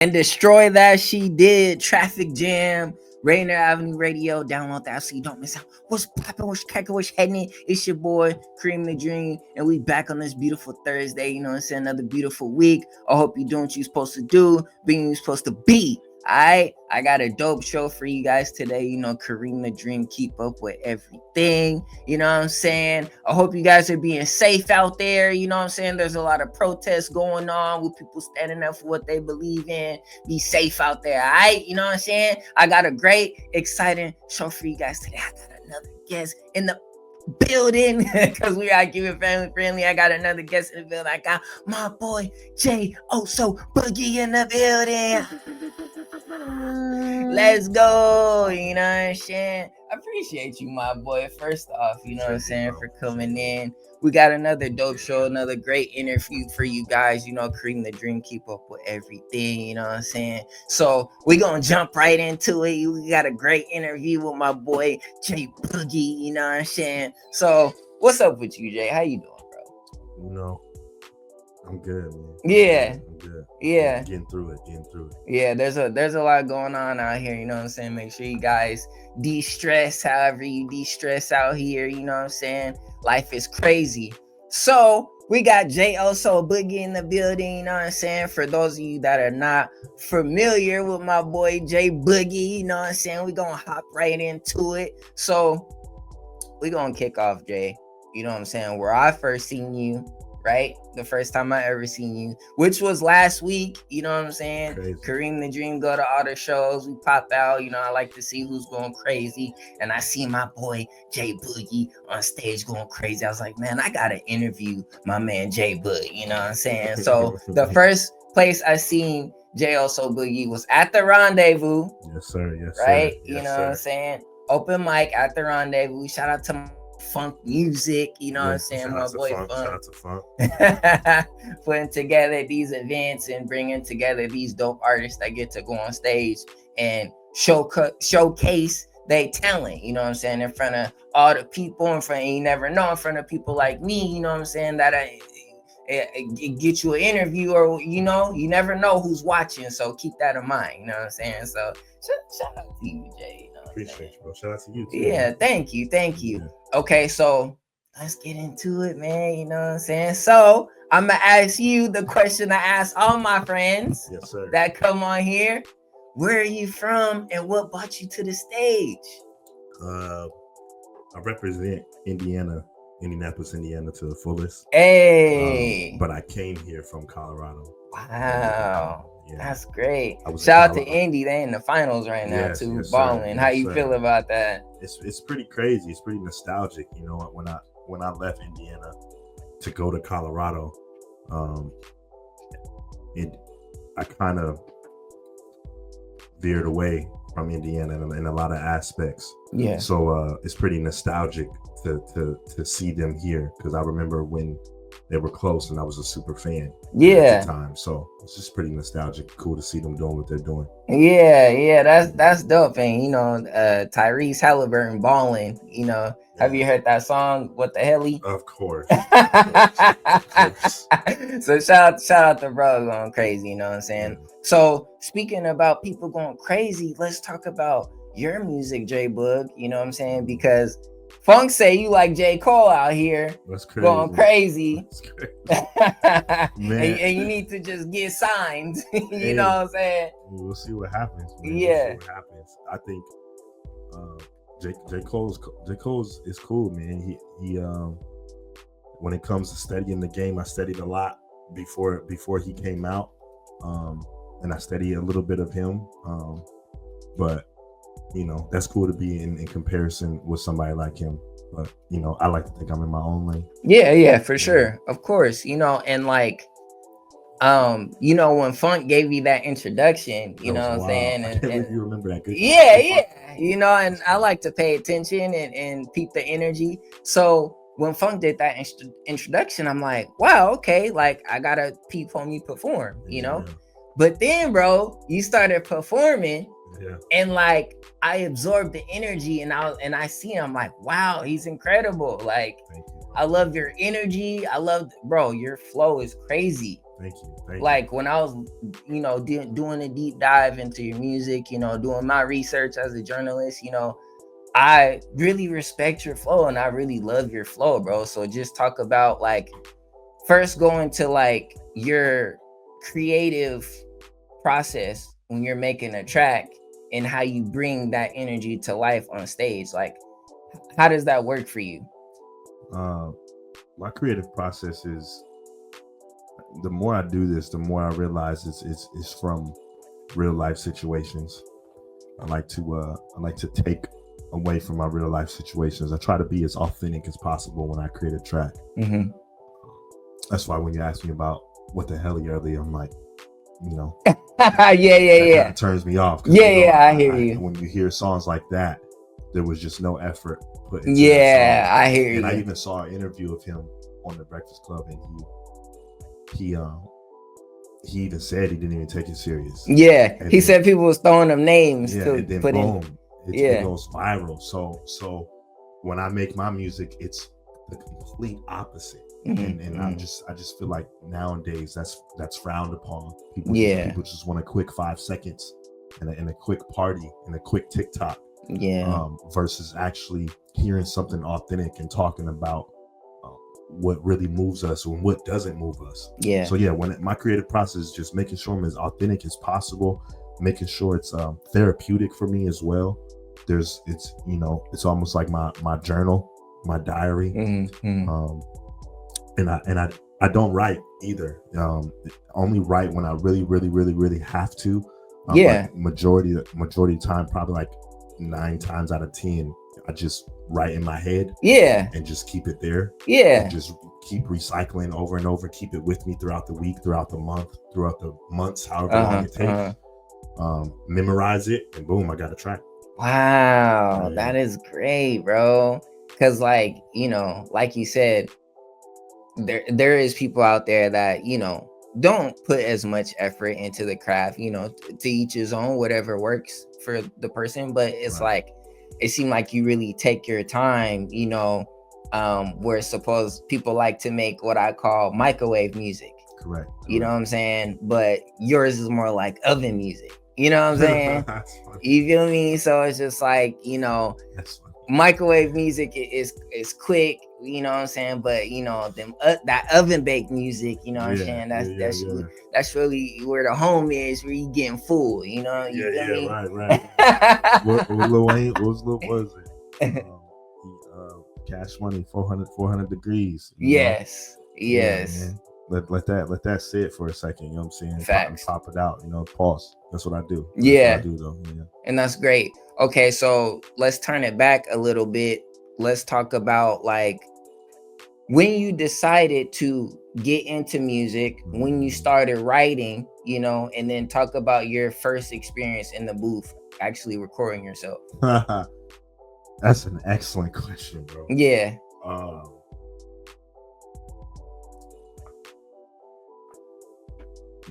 and destroy that she did. Traffic Jam, Rainer Avenue Radio. Download that so you don't miss out. What's poppin'? What's crackin'? What's heading? It's your boy Cream the Dream, and we back on this beautiful Thursday. You know what I'm saying? Another beautiful week. I hope you're doing what you're supposed to do, being you're supposed to be. Alright, I got a dope show for you guys today. You know, Kareem the Dream, keep up with everything. You know what I'm saying? I hope you guys are being safe out there. You know what I'm saying? There's a lot of protests going on with people standing up for what they believe in. Be safe out there, alright? You know what I'm saying? I got a great, exciting show for you guys today. I got another guest in the building because we are keeping family friendly. I got another guest in the building. I got my boy Jay Also Boogie in the building. Let's go. You know what I'm saying? I appreciate you, my boy. First off, you know what I'm saying, for coming in. We got another dope show, another great interview for you guys. You know, Cream the Dream, keep up with everything. You know what I'm saying? So we gonna jump right into it. We got a great interview with my boy Jay Boogie. You know what I'm saying? So what's up with you, Jay? How you doing, bro? You know, I'm good, man. Yeah. I'm good. Yeah. Getting through it. Yeah, there's a lot going on out here, you know what I'm saying? Make sure you guys de-stress however you de-stress out here, you know what I'm saying? Life is crazy. So we got Jay Also Boogie in the building, you know what I'm saying? For those of you that are not familiar with my boy Jay Boogie, you know what I'm saying? We're gonna hop right into it. So we're gonna kick off, Jay. You know what I'm saying? Where I first seen you, right? The first time I ever seen you, which was last week, you know what I'm saying? Crazy. Kareem the Dream go to all the shows, we pop out, you know, I like to see who's going crazy, and I see my boy Jay Boogie on stage going crazy. I was like, man, I gotta interview my man Jay Boogie, you know what I'm saying? So the first place I seen Jay Also Boogie was at the Rendezvous. Yes, sir. Yes, right? Sir. You yes, know sir. what I'm saying? Open mic at the Rendezvous. Shout out to my Funk Music, you know what I'm saying? My boy Funk. Shout out to Funk. Putting together these events and bringing together these dope artists that get to go on stage and showcase their talent, you know what I'm saying, in front of all the people, you never know, in front of people like me, you know what I'm saying, that get you an interview, or you know, you never know who's watching, so keep that in mind, you know what I'm saying? So shout out to you, Jay. Appreciate you, bro. Shout out to you too. Yeah, man. thank you. Yeah. Okay, so let's get into it, man. You know what I'm saying? So I'm gonna ask you the question I ask all my friends Yes, sir. that come on here. Where are you from, and what brought you to the stage? I represent Indianapolis, Indiana to the fullest. Hey, but I came here from Colorado. wow. Yeah. That's great. was Shout out to Indy. They in the finals right now Yes, too, yes, sir. balling. How Yes, you sir. feel about that? It's pretty crazy. It's pretty nostalgic. You know, when I left Indiana to go to Colorado, I kind of veered away from Indiana in a lot of aspects. Yeah. So it's pretty nostalgic to see them here, because I remember when they were close and I was a super fan at the time. So it's just pretty nostalgic. Cool to see them doing what they're doing. Yeah, that's dope. And you know, Tyrese Halliburton balling, you know. Yeah. Have you heard that song, What the Helly? Of course. So shout out to bro going crazy, you know what I'm saying? Yeah. So speaking about people going crazy, let's talk about your music, J Boog, you know what I'm saying? Because Funk say you like J. Cole out here. That's crazy. Going crazy. That's crazy. and you need to just get signed. You know what I'm saying? We'll see what happens. Man. Yeah. We'll see what happens. I think J. Cole is cool, man. He when it comes to studying the game, I studied a lot before he came out. And I studied a little bit of him. But you know, that's cool to be in comparison with somebody like him. But, you know, I like to think I'm in my own lane. Yeah, for sure. Of course, you know, and like, you know, when Funk gave you that introduction, you know what I'm saying? And, I can't believe you remember that. Good. Yeah. You know, and I like to pay attention and peep the energy. So when Funk did that introduction, I'm like, wow, okay, like I gotta peep on you perform, you know? But then, bro, you started performing. Yeah. And like I absorbed the energy, and I see him, I'm like, wow, he's incredible. Like, I love your energy. Bro, your flow is crazy. Thank you. Like when I was, doing a deep dive into your music, doing my research as a journalist, I really respect your flow and I really love your flow, bro. So just talk about like first going to like your creative process when you're making a track and how you bring that energy to life on stage. Like, how does that work for you? My creative process is, the more I do this, the more I realize it's from real life situations. I like to take away from my real life situations. I try to be as authentic as possible when I create a track. Mm-hmm. That's why when you ask me about what the hell earlier, I'm like, yeah. That turns me off. I hear you. When you hear songs like that, there was just no effort put into that song. I hear and you. And I even saw an interview of him on the Breakfast Club, and he even said he didn't even take it serious. Yeah, and he said people was throwing them names. Yeah, and then boom, it goes viral. So when I make my music, it's the complete opposite. Mm-hmm. And I just feel like nowadays that's frowned upon. People just want a quick 5 seconds and a quick party and a quick TikTok. Versus actually hearing something authentic and talking about what really moves us and what doesn't move us. So when my creative process is just making sure I'm as authentic as possible, making sure it's therapeutic for me as well. It's almost like my journal, my diary. Mm-hmm. And I don't write either. Only write when I really, really, really, really have to. Like majority of the time, probably like 9 times out of 10, I just write in my head. And just keep it there. And just keep recycling over and over. Keep it with me throughout the week, throughout the months, however long it takes. Memorize it, and boom, I got a track. Wow, that is great, bro. Because like you said, there is people out there that don't put as much effort into the craft. To each his own, whatever works for the person. But it's like it seemed like you really take your time. Where suppose people like to make what I call microwave music. Correct. You know what I'm saying? But yours is more like oven music. You know what I'm saying? You feel me? So it's just like, microwave music is quick, you know what I'm saying? But them that oven baked music, you know what I'm saying? That's really where the home is, where you getting full, you feel me? Right. What Lil Wayne? What was it? Cash Money, 400 degrees. Yes. Let that sit for a second. You know what I'm saying? Facts. Pop it out. Pause. That's what I do. That's what I do though. Yeah. And that's great. Okay, so let's turn it back a little bit. Let's talk about like when you decided to get into music, when you started writing, and then talk about your first experience in the booth, actually recording yourself. That's an excellent question, bro. Yeah.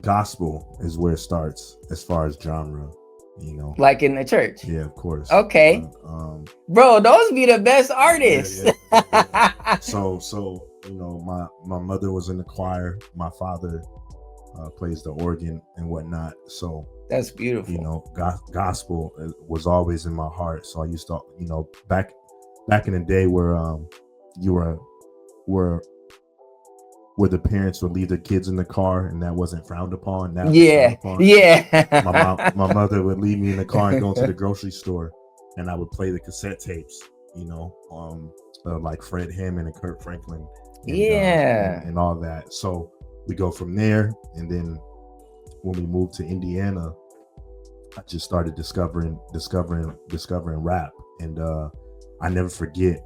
Gospel is where it starts as far as genre, like in the church. Yeah, of course. Okay. Bro, those be the best artists. Yeah. So my mother was in the choir. My father plays the organ and whatnot. So that's beautiful. Gospel was always in my heart. So I used to, back in the day where where the parents would leave their kids in the car and that wasn't frowned upon. Frowned upon. My mother would leave me in the car and go to the grocery store, and I would play the cassette tapes, like Fred Hammond and Kurt Franklin, and all that. So we go from there, and then when we moved to Indiana, I just started discovering rap, and I never forget.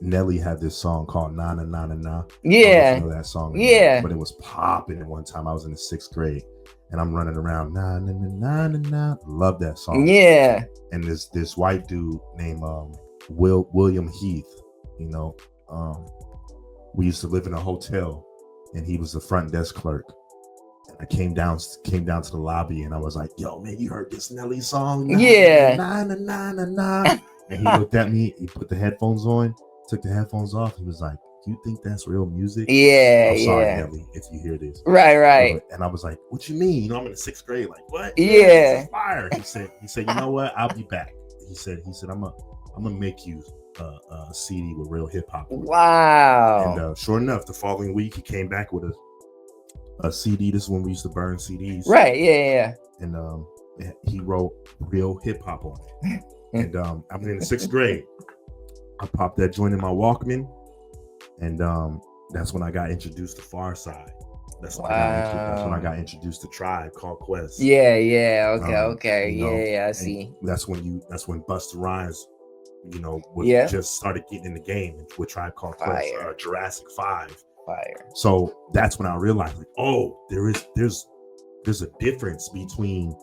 Nelly had this song called Na Na Na Na Na. Yeah. You know that song? Yeah. But it was popping at one time. I was in the 6th grade and I'm running around. Na na na na na na. Love that song. Yeah. And this white dude named William Heath, we used to live in a hotel and he was the front desk clerk. And I came down to the lobby and I was like, yo, man, you heard this Nelly song? Na, na na na na na. And he looked at me, he put the headphones on, took the headphones off. He was like, you think that's real music? Yeah, I'm sorry, yeah. Nelly, if you hear this. Right. And I was like, what you mean? I'm in the 6th grade. Like, what? Yeah. This is fire. He said, you know what? I'll be back. He said, I'm gonna make you a CD with real hip hop. Wow. And sure enough, the following week he came back with a CD. This is when we used to burn CDs. Right. Yeah. And he wrote real hip hop on it. And I'm in the 6th grade. I popped that joint in my Walkman, and that's when I got introduced to Far Side. That's when I got introduced to Tribe Called Quest. Yeah. Okay. You know, yeah. I see. That's when Busta Rhymes, was just started getting in the game with Tribe Called Quest, Jurassic 5. Fire. So that's when I realized, like, oh, there's a difference between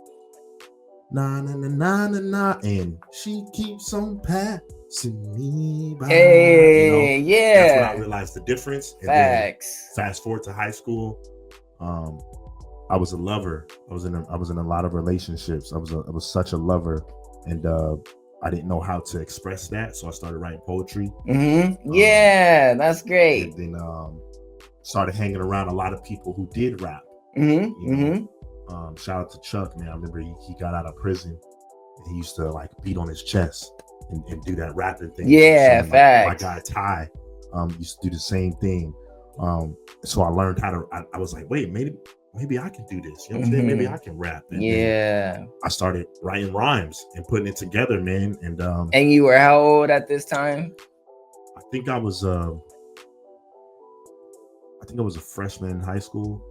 na na na na na na and she keeps on passing me by. Hey, yeah. That's when I realized the difference. And Facts. then fast forward to high school, I was a lover. I was in a lot of relationships. I was such a lover, and I didn't know how to express that, so I started writing poetry. Yeah, that's great. And then started hanging around a lot of people who did rap. Shout out to Chuck, man. I remember he got out of prison and he used to like beat on his chest and do that rapping thing. Yeah, facts. My guy Ty used to do the same thing. So I learned how to. I was like, wait, maybe I can do this. You know what I'm saying? Maybe I can rap. And yeah. I started writing rhymes and putting it together, man. And you were how old at this time? I think I was a freshman in high school.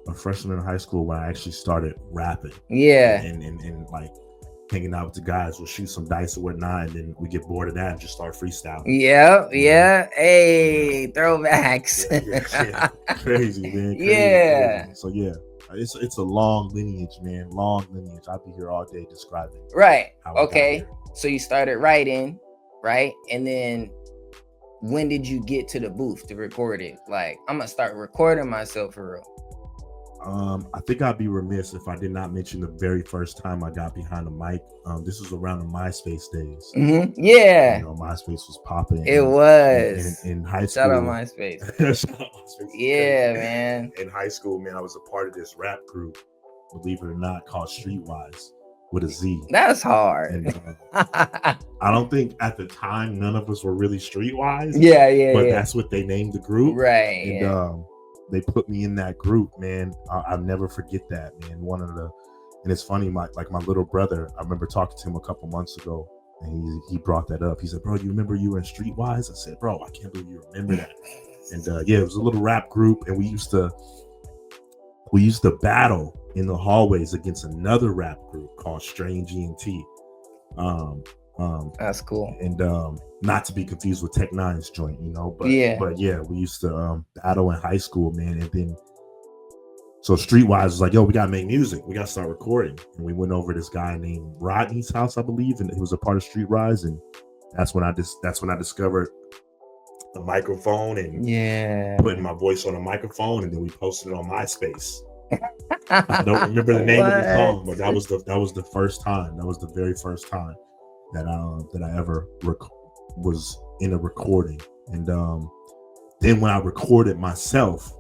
A freshman in high school when I actually started rapping. Yeah. And like hanging out with the guys, we'll shoot some dice or whatnot, and then we get bored of that and just start freestyling. Yeah. Hey, throwbacks. Yeah. Crazy, man. Crazy. So yeah, it's a long lineage, man. Long lineage. I'll be here all day describing. Right. Okay. So you started writing, right? And then when did you get to the booth to record it? Like, I'm gonna start recording myself for real. I think I'd be remiss if I did not mention the very first time I got behind the mic. This was around the MySpace days. Yeah. MySpace was popping. It was. In high school. Shout out MySpace. Shout out MySpace. Yeah, man. In high school, man, I was a part of this rap group, believe it or not, called Streetwise with a Z. That's hard. And, I don't think at the time none of us were really Streetwise. Yeah. But that's what they named the group. Right. And they put me in that group, man. I'll never forget that, man. And it's funny, my little brother, I remember talking to him a couple months ago, and he brought that up. He said, bro, you remember you were in Streetwise? I said, bro, I can't believe you remember that. And yeah, it was a little rap group, and we used to battle in the hallways against another rap group called Strange ENT. That's cool. And not to be confused with Tech Nine's joint, but yeah, we used to battle in high school, man. And then so Streetwise was like, yo, we gotta make music, we gotta start recording. And we went over to this guy named Rodney's house, I believe, and he was a part of Streetwise. And that's when I discovered the microphone and putting my voice on a microphone, and then we posted it on MySpace. I don't remember the name of the song, but that was the first time. That was the very first time that I ever was in a recording. And then when I recorded myself,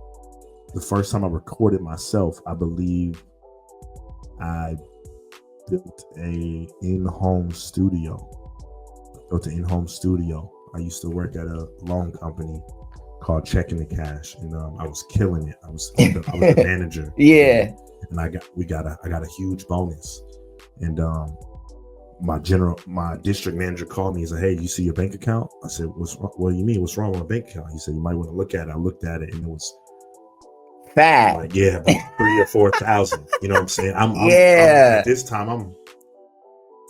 the first time I recorded myself, I believe I built an in-home studio. I used to work at a loan company called Checking the Cash, and I was killing it. I was the manager. Yeah. And I got a huge bonus. And my district manager called me and said, hey, you see your bank account? I said, what do you mean? What's wrong with my bank account? He said, you might want to look at it. I looked at it, and it was fat. Like, yeah, about 3,000 or 4,000. You know what I'm saying? I'm at this time, I'm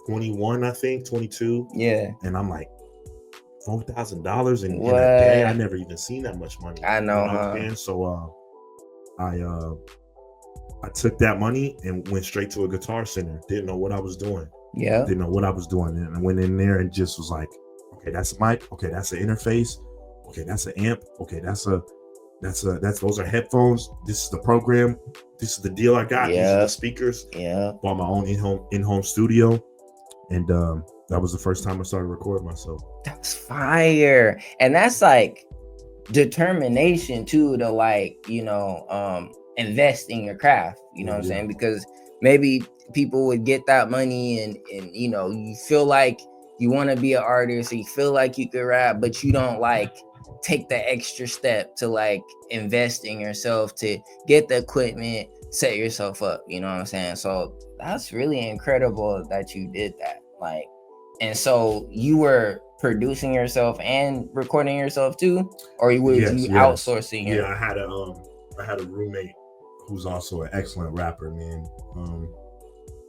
21, I think, 22. Yeah. And I'm like, $4,000 in a day. I never even seen that much money. I know, what I'm saying? So I took that money and went straight to a Guitar Center. Didn't know what I was doing. Yeah. Didn't know what I was doing. And I went in there and just was like, okay, that's a mic. Okay, that's an interface. Okay, that's an amp. Okay, those are headphones. This is the program. This is the deal I got. Yeah. These are the speakers. Yeah. Bought my own in-home studio. And that was the first time I started recording myself. That's fire. And that's like determination too to like, invest in your craft, you know what I'm saying? Because maybe people would get that money and you feel like you want to be an artist, or you feel like you could rap, but you don't like take the extra step to like invest in yourself, to get the equipment, set yourself up, you know what I'm saying? So that's really incredible that you did that. Like, and so you were producing yourself and recording yourself too, or was you outsourcing it? Yeah, I had a roommate who's also an excellent rapper, man.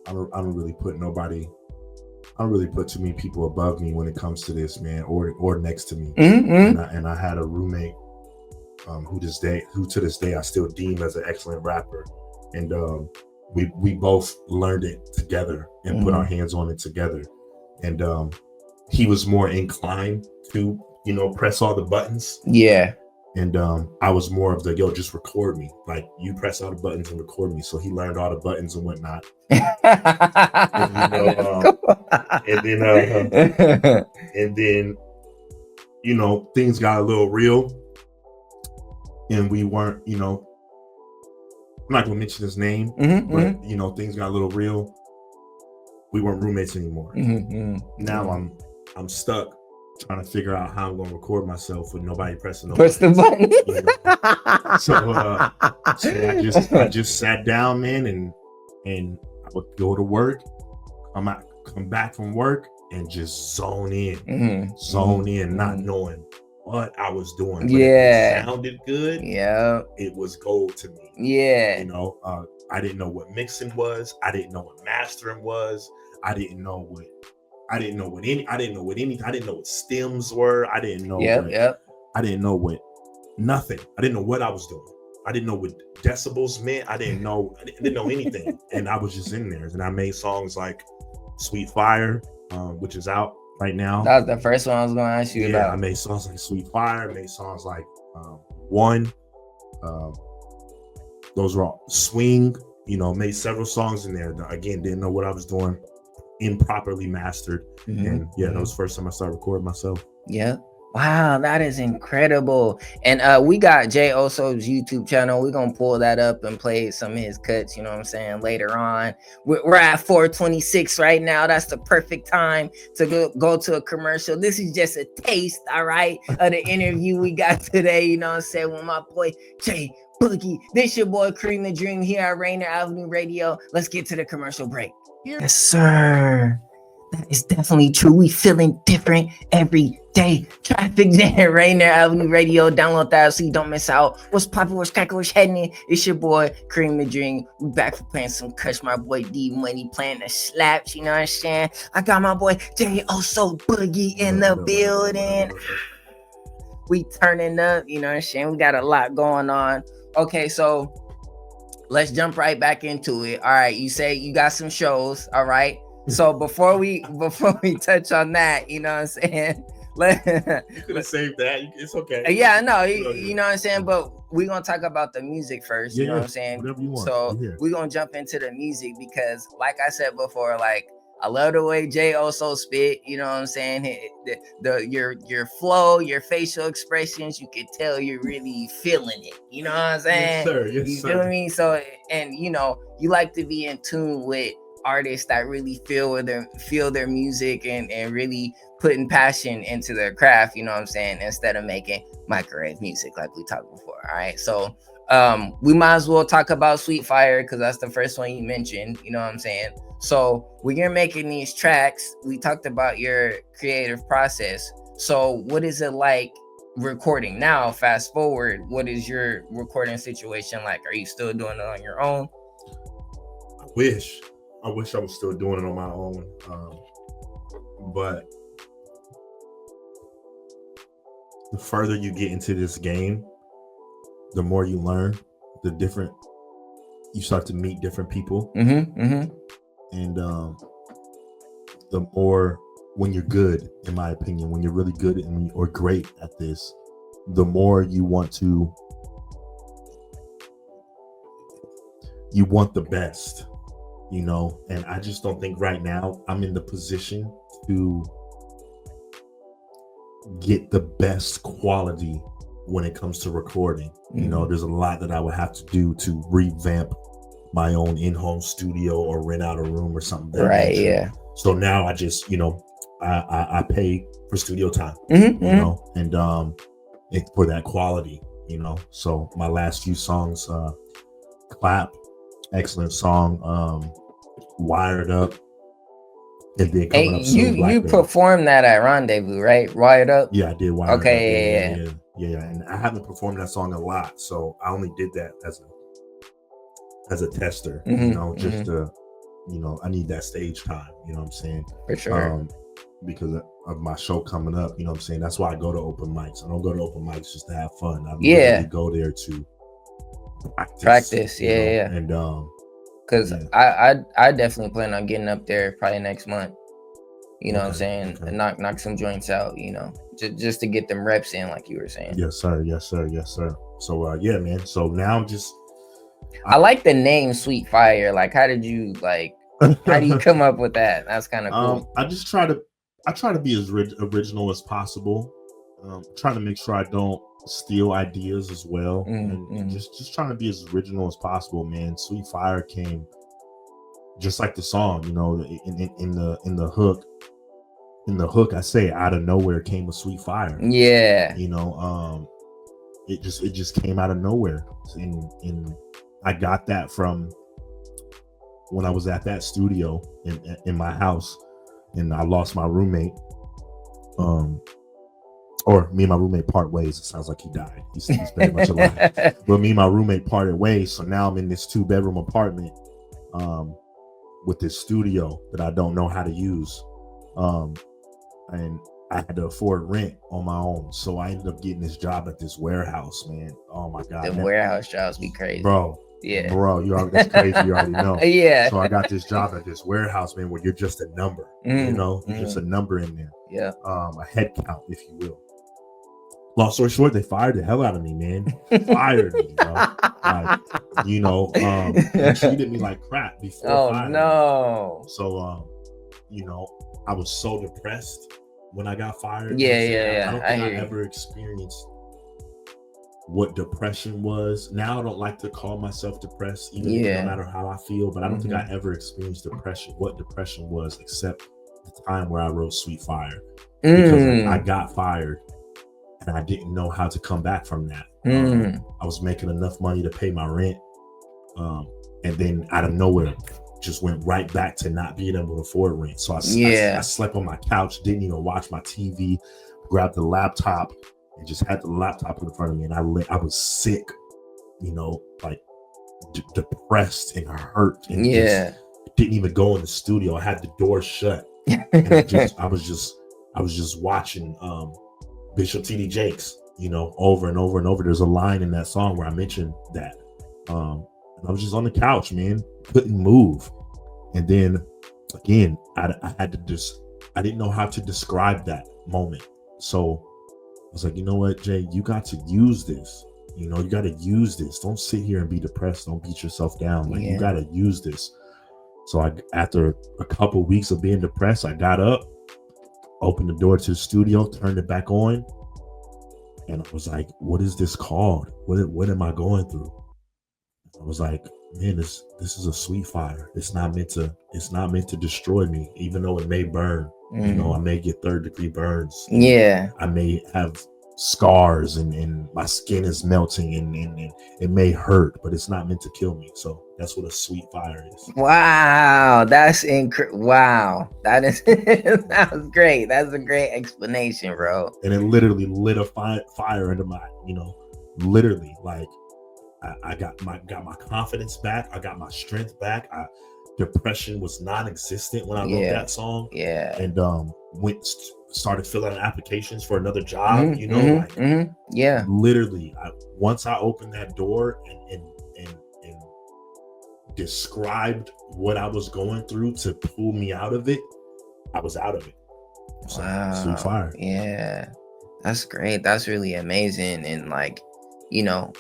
I don't really put nobody. I don't really put too many people above me when it comes to this, man, or next to me. Mm-hmm. And I had a roommate who to this day I still deem as an excellent rapper, and we both learned it together and put our hands on it together. And he was more inclined to, press all the buttons. Yeah. And I was more of the, just record me. Like, you press all the buttons and record me. So he learned all the buttons and whatnot. And then, things got a little real. And we weren't, I'm not going to mention his name, but, things got a little real. We weren't roommates anymore. Now I'm stuck trying to figure out how I'm going to record myself with nobody pressing no Press the button. So I just sat down, man, and I would go to work. Come back from work and just zone in, not knowing what I was doing. But if it sounded good. Yeah, it was gold to me. Yeah, I didn't know what mixing was. I didn't know what mastering was. I didn't know what stems were. I didn't know nothing. I didn't know what I was doing. I didn't know what decibels meant. I didn't know anything. And I was just in there. And I made songs like Sweet Fire, which is out right now. That was the first one I was going to ask you about. I made songs like Sweet Fire. I made songs like One. Those were all Swing. Made several songs in there. Again, didn't know what I was doing. Improperly mastered. And that was the first time I started recording myself. Yeah. Wow, that is incredible. And we got Jay Oso's YouTube channel. We're gonna pull that up and play some of his cuts, you know what I'm saying, later on. We're at 4:26 right now. That's the perfect time to go to a commercial. This is just a taste, all right, of the interview we got today, you know what I'm saying, with my boy Jay Boogie. This your boy Cream the Dream here at Rainier Avenue Radio. Let's get to the commercial break. Yes, sir. That is definitely true. We feeling different every day. Traffic Jam, Rainier Avenue Radio. Download that so you don't miss out. What's poppin'? What's crackin'? What's heading? It's your boy Cream the Dream. We back for playing some cuts. My boy D Money playing the slaps. You know what I'm saying? I got my boy Jay Oso Boogie in the building. We turning up. You know what I'm saying? We got a lot going on. Okay, so let's jump right back into it. All right, you say you got some shows. All right. So before we touch on that, you know what I'm saying? You could have saved that. It's okay. Yeah, no, you know what I'm saying? But we're going to talk about the music first, you know what I'm saying? Whatever you want. So we're going to jump into the music because, like I said before, like, I love the way Jay Oso spit, you know what I'm saying? Your flow, your facial expressions, you can tell you're really feeling it. You know what I'm saying? Yes, sir. You feel me? So, and you like to be in tune with artists that really feel their music and really putting passion into their craft, you know what I'm saying, instead of making microwave music like we talked before. All right, so we might as well talk about Sweet Fire because that's the first one you mentioned, you know what I'm saying. So when you're making these tracks, we talked about your creative process. So what is it like recording now? Fast forward, what is your recording situation like? Are you still doing it on your own? I wish I was still doing it on my own. But the further you get into this game, the more you learn, you start to meet different people. And the more, when you're good, in my opinion, when you're really good or great at this, the more you want the best. And I just don't think right now I'm in the position to get the best quality when it comes to recording. You know, there's a lot that I would have to do to revamp my own in-home studio or rent out a room or something of that Right, nature. yeah. So now I just, you know, I pay for studio time, Mhm, you mhm. know, and for that quality, you know. So my last few songs, Clap, excellent song, Wired Up, and then Hey, coming up soon, you Black Baby. performed that at Rendezvous, right? Wired Up. Yeah, I did Wired Up. Okay, Yeah. And I haven't performed that song a lot, so I only did that as a tester, you know, just to, you know, I need that stage time, you know what I'm saying? For sure. Because of my show coming up, you know what I'm saying? That's why I go to open mics. I don't go to open mics just to have fun. I literally go there to practice. Yeah, yeah. And because I definitely plan on getting up there probably next month. You know what I'm saying? Okay. Knock some joints out, you know, just to get them reps in, like you were saying. Yes, sir. So yeah, man. So now I'm just I like the name Sweet Fire. Like, how do you come up with that? That's kind of cool. I try to be as original as possible. Trying to make sure I don't steal ideas as well, and just trying to be as original as possible, man. Sweet Fire came just like the song, you know, in the hook. In the hook, I say out of nowhere came a sweet fire. Yeah, you know, it just came out of nowhere, and I got that from when I was at that studio in my house, and I lost my roommate. Or me and my roommate part ways. It sounds like he died. He's very much alive. But me and my roommate parted ways, so now I'm in this 2-bedroom apartment, with this studio that I don't know how to use, and I had to afford rent on my own. So I ended up getting this job at this warehouse, man. Oh my God, the warehouse jobs be crazy, bro. Yeah, bro, that's crazy. You already know. Yeah. So I got this job at this warehouse, man, where you're just a number. You know, you're just a number in there. Yeah. A head count, if you will. Long story short, they fired the hell out of me, man. Fired me, bro. Like, you know, they treated me like crap before firing me. So, you know, I was so depressed when I got fired. Yeah. I don't think I ever experienced what depression was. Now I don't like to call myself depressed, even no matter how I feel, but I don't think I ever experienced depression, what depression was, except the time where I wrote Sweet Fire. Because I got fired and I didn't know how to come back from that. I was making enough money to pay my rent, and then out of nowhere just went right back to not being able to afford rent. So I slept on my couch, didn't even watch my TV, grabbed the laptop and just had the laptop in front of me, and I was sick, you know, like depressed and hurt, and just didn't even go in the studio. I had the door shut, and I was just watching Bishop T.D. Jakes, you know, over and over and over. There's a line in that song where I mentioned that, and I was just on the couch, man, couldn't move. And then again, I had to I didn't know how to describe that moment. So I was like, you know what, Jay, you got to use this. You know, you got to use this. Don't sit here and be depressed. Don't beat yourself down. Like, you got to use this. So after a couple of weeks of being depressed, I got up, opened the door to the studio, turned it back on, and I was like, what is this called? What am I going through? I was like, man, this is a sweet fire. It's not meant to destroy me, even though it may burn. You know, I may get 3rd-degree burns. I may have scars and my skin is melting and it may hurt, but it's not meant to kill me. So that's what a sweet fire is. Wow, that's wow, that is that was great. That's a great explanation, bro. And it literally lit a fire under my, you know, literally, like I got my confidence back. I got my strength back. Depression was non-existent when I wrote that song. And started filling out applications for another job. You know, literally, once I opened that door and described what I was going through to pull me out of it, I was out of it. So, Sweet Fire. Yeah, that's great. That's really amazing. And like, you know,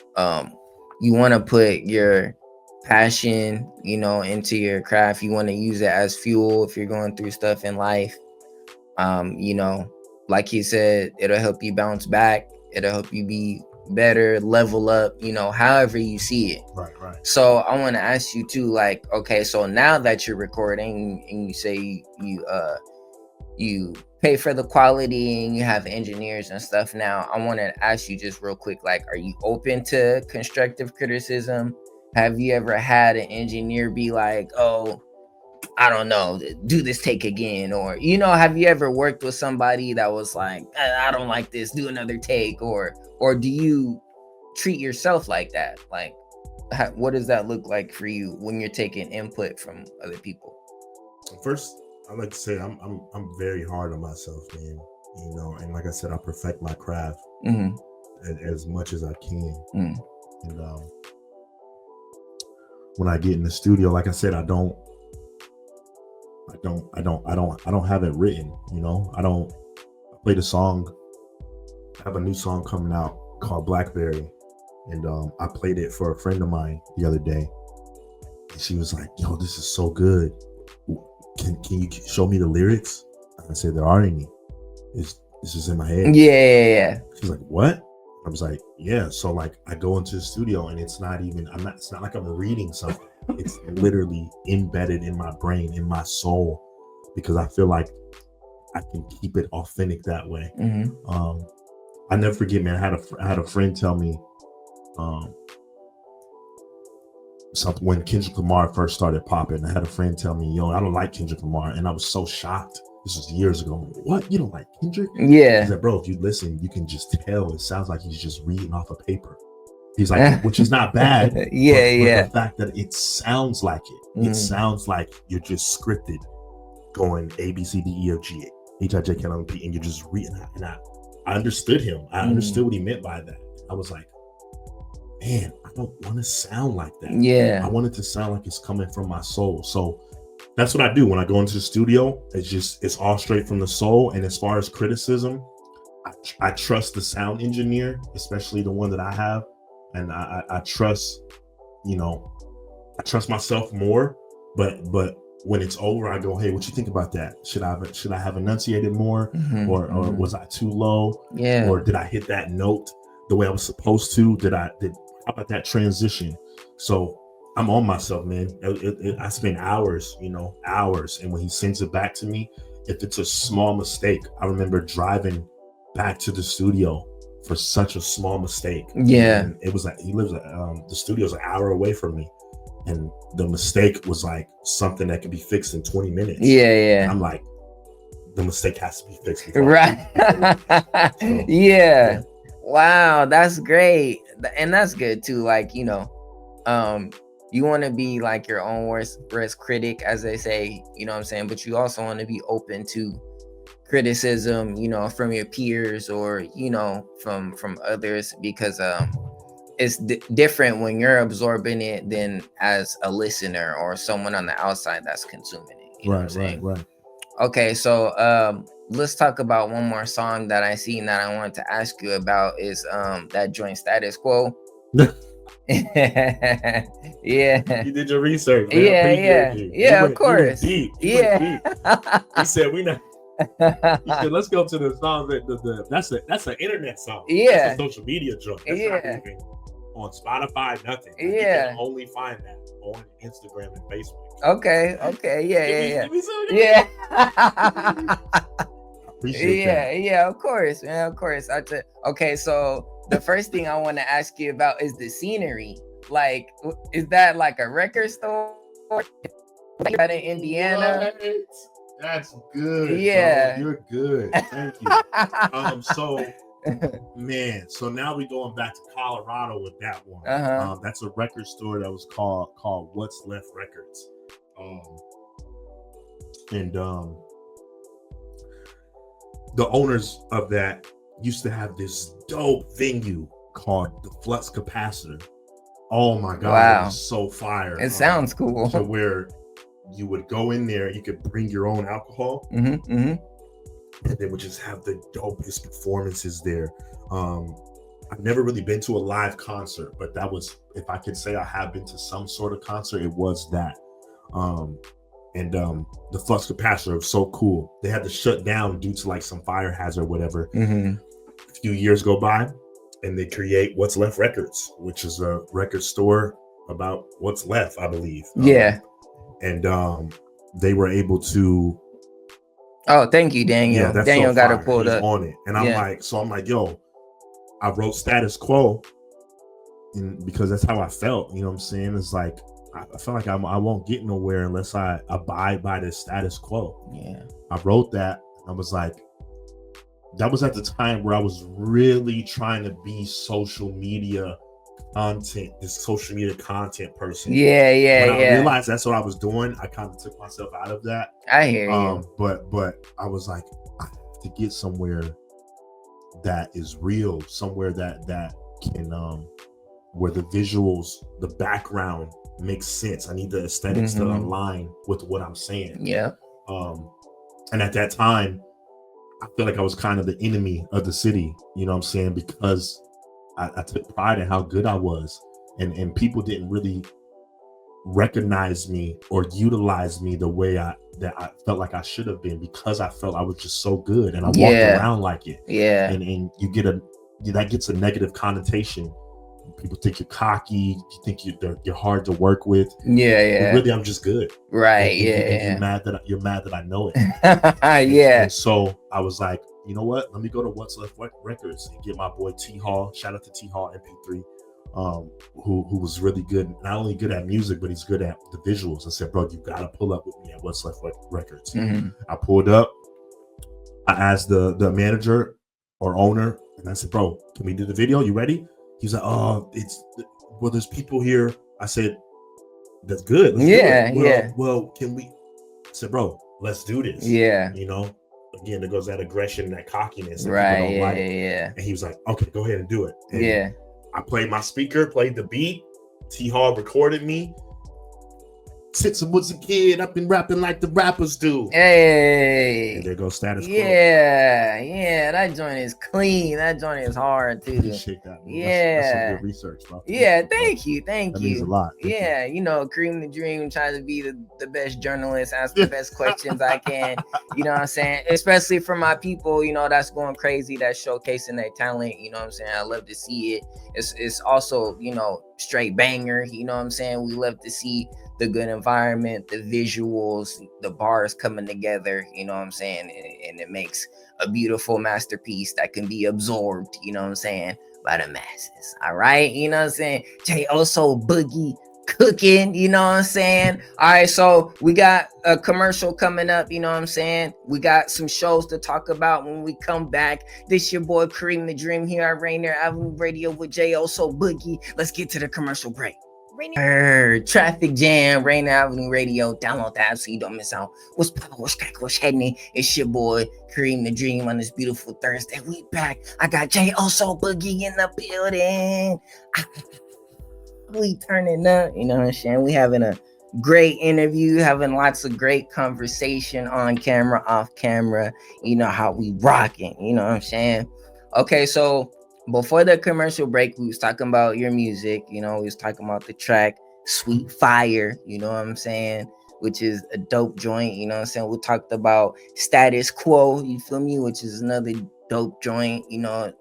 you want to put your passion, you know, into your craft. You want to use it as fuel if you're going through stuff in life. You know, like he said, it'll help you bounce back. It'll help you be better, level up, however you see it. Right, right. So I want to ask you too, like, okay, so now that you're recording and you say you pay for the quality and you have engineers and stuff, now I want to ask you just real quick, like, are you open to constructive criticism? Have you ever had an engineer be like, oh, I don't know, do this take again? Or, have you ever worked with somebody that was like, I don't like this, do another take? Or do you treat yourself like that? Like, what does that look like for you when you're taking input from other people? First, I like to say I'm very hard on myself, man. And like I said, I perfect my craft as much as I can. And when I get in the studio, like I said, I don't have it written. I played a song. I have a new song coming out called Blackberry, and I played it for a friend of mine the other day, and she was like, "Yo, this is so good. Can you show me the lyrics?" I said, "There aren't any. It's just in my head." Yeah. She's like, "What?" I was like, "Yeah." So like, I go into the studio, and it's not like I'm reading something. It's literally embedded in my brain, in my soul, because I feel like I can keep it authentic that way. I never forget, man. I had a friend tell me something when Kendrick Lamar first started popping. I had a friend tell me, "Yo, I don't like Kendrick Lamar," and I was so shocked. This was years ago. What? You don't like Kendrick? Yeah. He's like, "Bro, if you listen, you can just tell. It sounds like he's just reading off a paper." He's like, which is not bad. But the fact that it sounds like it. It sounds like you're just scripted, going A, B, C, D, E, F, G, H, I, J, K, L, M, P, and you're just reading that. And I understood him. I understood what he meant by that. I was like, man, I don't want to sound like that. Yeah. I want it to sound like it's coming from my soul. So that's what I do when I go into the studio. It's all straight from the soul. And as far as criticism, I trust the sound engineer, especially the one that I have. And I trust, I trust myself more, but when it's over, I go, "Hey, what you think about that? Should I have enunciated more, or was I too low? Yeah. Or did I hit that note the way I was supposed to? How about that transition?" So I'm on myself, man. I spend hours, hours, and when he sends it back to me, if it's a small mistake, I remember driving back to the studio for such a small mistake. Yeah. And it was like, he lives the studio's an hour away from me, and the mistake was like something that could be fixed in 20 minutes. Yeah. And I'm like, the mistake has to be fixed. Right. So, yeah. Wow, that's great. And that's good too. Like, you want to be like your own worst critic, as they say, you know what I'm saying? But you also want to be open to criticism, from your peers or, from others, because it's different when you're absorbing it than as a listener or someone on the outside that's consuming it. Right. Okay, so let's talk about one more song that I seen that I wanted to ask you about is that joint Status Quo. Yeah. You did your research, man. Yeah, of course. Deep. He said we not. He said, let's go to the song that that's an internet song. Yeah. That's a social media joint. That's not even on Spotify, nothing. You can only find that on Instagram and Facebook. Okay. Yeah. Appreciate that. Yeah, of course, man. Of course. Okay, so the first thing I want to ask you about is the scenery. Like, is that like a record store? Like in Indiana? What? That's good. Yeah. Bro. You're good. Thank you. So now we're going back to Colorado with that one. That's a record store that was called What's Left Records. The owners of that used to have this dope venue called the Flux Capacitor. Oh my God, wow. It was so fire. It sounds cool. So where you would go in there, you could bring your own alcohol, and they would just have the dopest performances there. I've never really been to a live concert, but that was, if I could say I have been to some sort of concert, it was that. The Flux Capacitor was so cool. They had to shut down due to like some fire hazard or whatever. A few years go by, and they create What's Left Records, which is a record store about what's left, I believe. Yeah. And they were able to. Oh, thank you, Daniel. Yeah, that's Daniel so got fire. it pulled He's up. on it, and Yeah. I'm like, yo, I wrote Status Quo, and because that's how I felt. You know what I'm saying? It's like I felt like I won't get nowhere unless I abide by this status quo. Yeah. I wrote that. I was like, that was at the time where I was really trying to be this social media content person. Yeah, when I realized that's what I was doing, I kind of took myself out of that. I hear you. But I was like, I have to get somewhere that is real, somewhere that can where the visuals, the background makes sense. I need the aesthetics to align with what I'm saying. Yeah. And at that time, I feel like I was kind of the enemy of the city, you know what I'm saying? Because I took pride in how good I was, and people didn't really recognize me or utilize me the way I felt like I should have been, because I felt I was just so good and I walked around like it. Yeah. And you get that gets a negative connotation. People think you're cocky. You think you're hard to work with. Yeah. But really, I'm just good. Right. And you're mad that I know it. Yeah. And so I was like, you know what? Let me go to What's Left Records and get my boy T Hall. Shout out to T Hall MP3, who was really good. Not only good at music, but he's good at the visuals. I said, bro, you gotta pull up with me at What's Left Records. I pulled up. I asked the manager or owner, and I said, bro, can we do the video? You ready? He's like, oh, there's people here. I said, that's good. Let's do it. Well, can we? I said, bro, let's do this. Yeah. You know, again, there goes that aggression, that cockiness. That right. People don't like. Yeah. And he was like, okay, go ahead and do it. And I played my speaker, played the beat. T Hall recorded me. Since I was a kid, I've been rapping like the rappers do. Hey. And there goes Status Quo. Yeah. That joint is clean. That joint is hard too. Appreciate that. Man. Yeah. That's some good research, bro. Thank you. That means a lot. Thank you. Cream the Dream, trying to be the best journalist, ask the best questions I can. You know what I'm saying? Especially for my people, that's going crazy, that's showcasing their talent. You know what I'm saying? I love to see it. It's also, straight banger. You know what I'm saying? We love to see the good environment, the visuals, the bars coming together, you know what I'm saying? And it makes a beautiful masterpiece that can be absorbed, you know what I'm saying, by the masses. All right, you know what I'm saying? J.O.So Boogie cooking, you know what I'm saying? All right, so we got a commercial coming up, you know what I'm saying? We got some shows to talk about when we come back. This your boy Kareem the Dream here at Rainier Avenue Radio with J.O.So Boogie. Let's get to the commercial break. Traffic Jam, Rainier Avenue Radio. Download the app so you don't miss out. What's poppin'? What's crackin'? What's happening? It's your boy Kareem the Dream on this beautiful Thursday. We back. I got J.O.So Boogie in the building. We turning up. You know what I'm saying? We having a great interview, having lots of great conversation on camera, off camera. You know how we rocking. You know what I'm saying? Okay, so before the commercial break, we was talking about your music, we was talking about the track Sweet Fire, you know what I'm saying, which is a dope joint, you know what I'm saying. We talked about Status Quo, you feel me, which is another dope joint,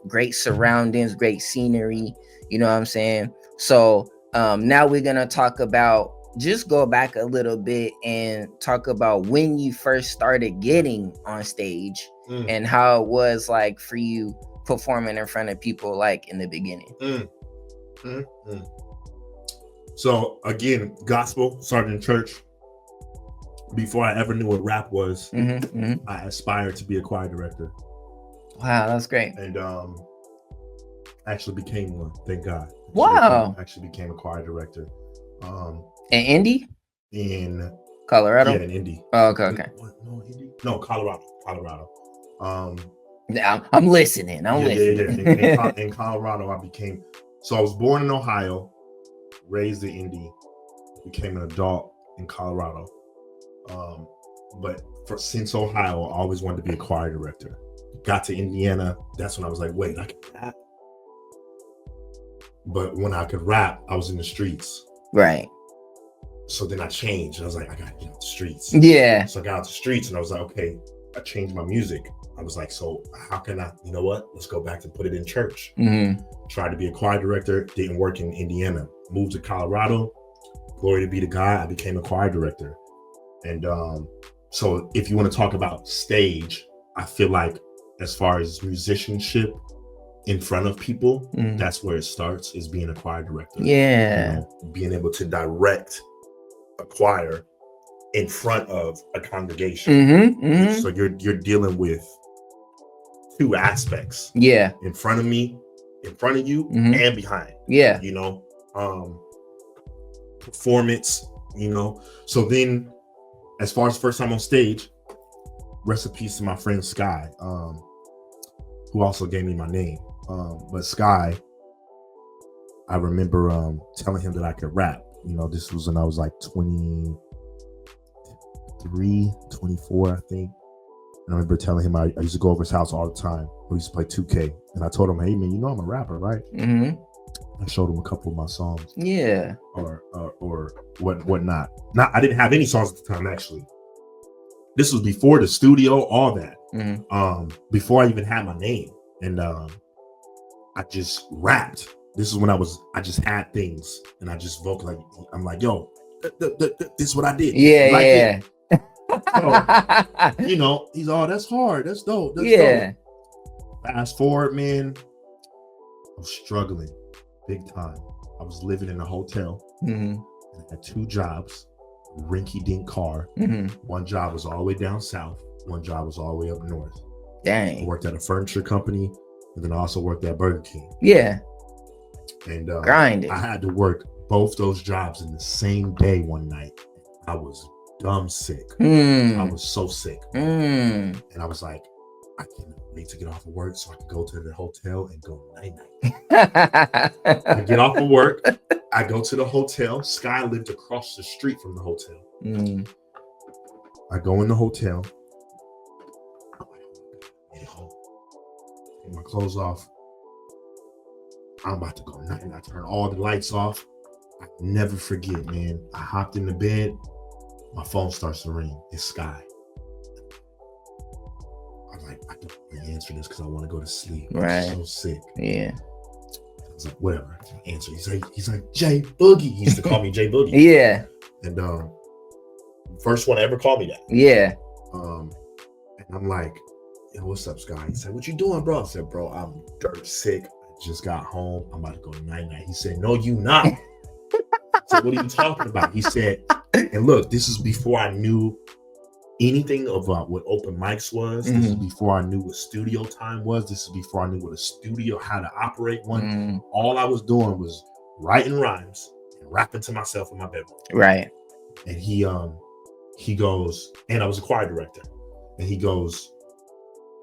great surroundings, great scenery, you know what I'm saying. So now we're gonna talk about, just go back a little bit and talk about when you first started getting on stage and how it was like for you performing in front of people, like in the beginning. So again, gospel, started in church. Before I ever knew what rap was, I aspired to be a choir director. Wow, that's great. And actually became one, thank God. Actually became a choir director. In Indy? In Colorado? Yeah, in Indy. Oh, okay. No, Indy? No, Colorado. I'm listening. Yeah. In Colorado, I was born in Ohio, raised in Indy, became an adult in Colorado. But since Ohio, I always wanted to be a choir director. Got to Indiana, that's when I was like, wait, I can rap. But when I could rap, I was in the streets. Right. So then I changed. I was like, I gotta get out the streets. Yeah. So I got out the streets and I was like, okay, I changed my music. I was like, so how can I, you know what? Let's go back and put it in church. Mm-hmm. Tried to be a choir director, didn't work in Indiana. Moved to Colorado. Glory to be to God, I became a choir director. And so if you want to talk about stage, I feel like as far as musicianship in front of people, that's where it starts, is being a choir director. Yeah. You know, being able to direct a choir in front of a congregation. Mm-hmm. Mm-hmm. So you're dealing with two aspects. Yeah. In front of me, in front of you, Mhm. and behind. Yeah. You know, performance, you know. So then as far as first time on stage, rest in peace to my friend Sky, who also gave me my name. But Sky, I remember telling him that I could rap. You know, this was when I was like 23, 24, I think. And I remember telling him I used to go over his house all the time. We used to play 2K. And I told him, hey, man, you know I'm a rapper, right? Mm-hmm. I showed him a couple of my songs. Yeah. Or whatnot. I didn't have any songs at the time, actually. This was before the studio, all that. Mm-hmm. Before I even had my name. And I just rapped. This is when I just had things. And I just vocalized. I'm like, yo, this is what I did. Yeah, like yeah. So, you know, he's all, that's hard. That's dope. That's yeah. dope. Fast forward, man. I was struggling big time. I was living in a hotel. Mm-hmm. And I had 2 jobs, rinky-dink car. Mm-hmm. One job was all the way down south. One job was all the way up north. Dang. I worked at a furniture company, and then I also worked at Burger King. Yeah. And grinding. I had to work both those jobs in the same day one night. I was dumb sick. I was so sick. And I was like, I can't wait to get off of work so I can go to the hotel and go night-night. I get off of work. I go to the hotel. Sky lived across the street from the hotel. I go in the hotel. Get home. Take my clothes off. I'm about to go night-night. I turn all the lights off. I never forget, man. I hopped in the bed. My phone starts to ring. It's Sky. I'm like, I don't want to answer this because I want to go to sleep. Right. I'm so sick. Yeah. I was like, whatever. I can't answer. He's like, Jay Boogie. He used to call me Jay Boogie. Yeah. And first one to ever call me that. Yeah. And I'm like, yo, what's up, Sky? He said, what you doing, bro? I said, bro, I'm dirt sick. I just got home. I'm about to go night-night. He said, no, you not. I said, what are you talking about? He said, and look, this is before I knew anything about what open mics was. This is before I knew what studio time was. This is before I knew what a studio, how to operate one. All I was doing was writing rhymes and rapping to myself in my bedroom. Right. And he goes, and I was a choir director. And he goes,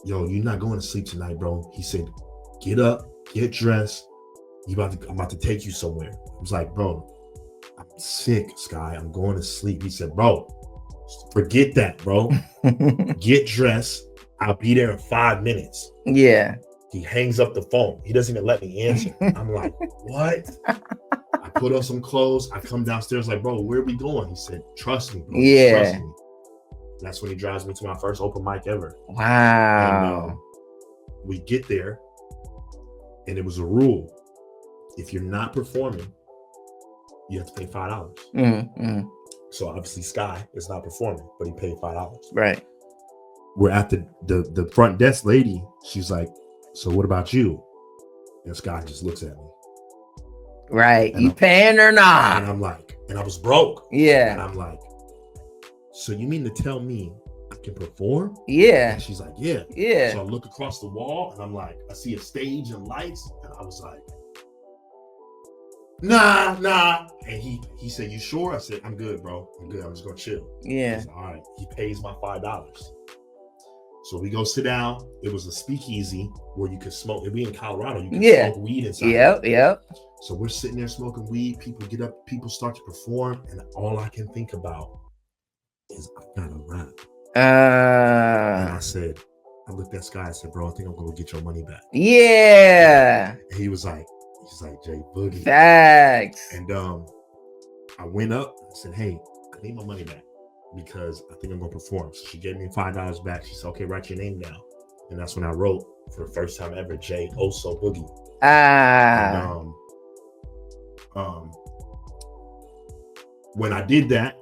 yo, you're not going to sleep tonight, bro. He said, get up, get dressed. I'm about to take you somewhere. I was like, bro, I'm sick, Sky. I'm going to sleep. He said, bro, forget that, bro. Get dressed. I'll be there in 5 minutes. Yeah. He hangs up the phone. He doesn't even let me answer. I'm like, what? I put on some clothes. I come downstairs like, bro, where are we going? He said, trust me, bro. Yeah. Trust me. That's when he drives me to my first open mic ever. Wow. And we get there, and it was a rule. If you're not performing, you have to pay $5. So obviously Sky is not performing, but he paid $5. Right. We're at the front desk lady. She's like, so what about you? And Sky just looks at me. Right. And you paying or not? And I'm like, and I was broke. Yeah. And I'm like, so you mean to tell me I can perform? Yeah. And she's like, yeah. Yeah. So I look across the wall and I'm like, I see a stage and lights. And I was like, nah. And he said, you sure? I said, I'm good, bro. I'm good. I'm just gonna chill. Yeah. Said, all right. He pays my $5. So we go sit down. It was a speakeasy where you could smoke. If we in Colorado, you can smoke weed inside. Yep. So we're sitting there smoking weed. People get up. People start to perform, and all I can think about is I gotta rap. And I said, I looked at Sky. I said, bro, I think I'm gonna get your money back. Yeah. And he's like, Jay Boogie. Facts. And I went up and said, hey, I need my money back because I think I'm gonna perform. So she gave me $5 back. She said, okay, write your name down. and that's when I wrote for the first time ever, J Oso Boogie. Ah. And when I did that,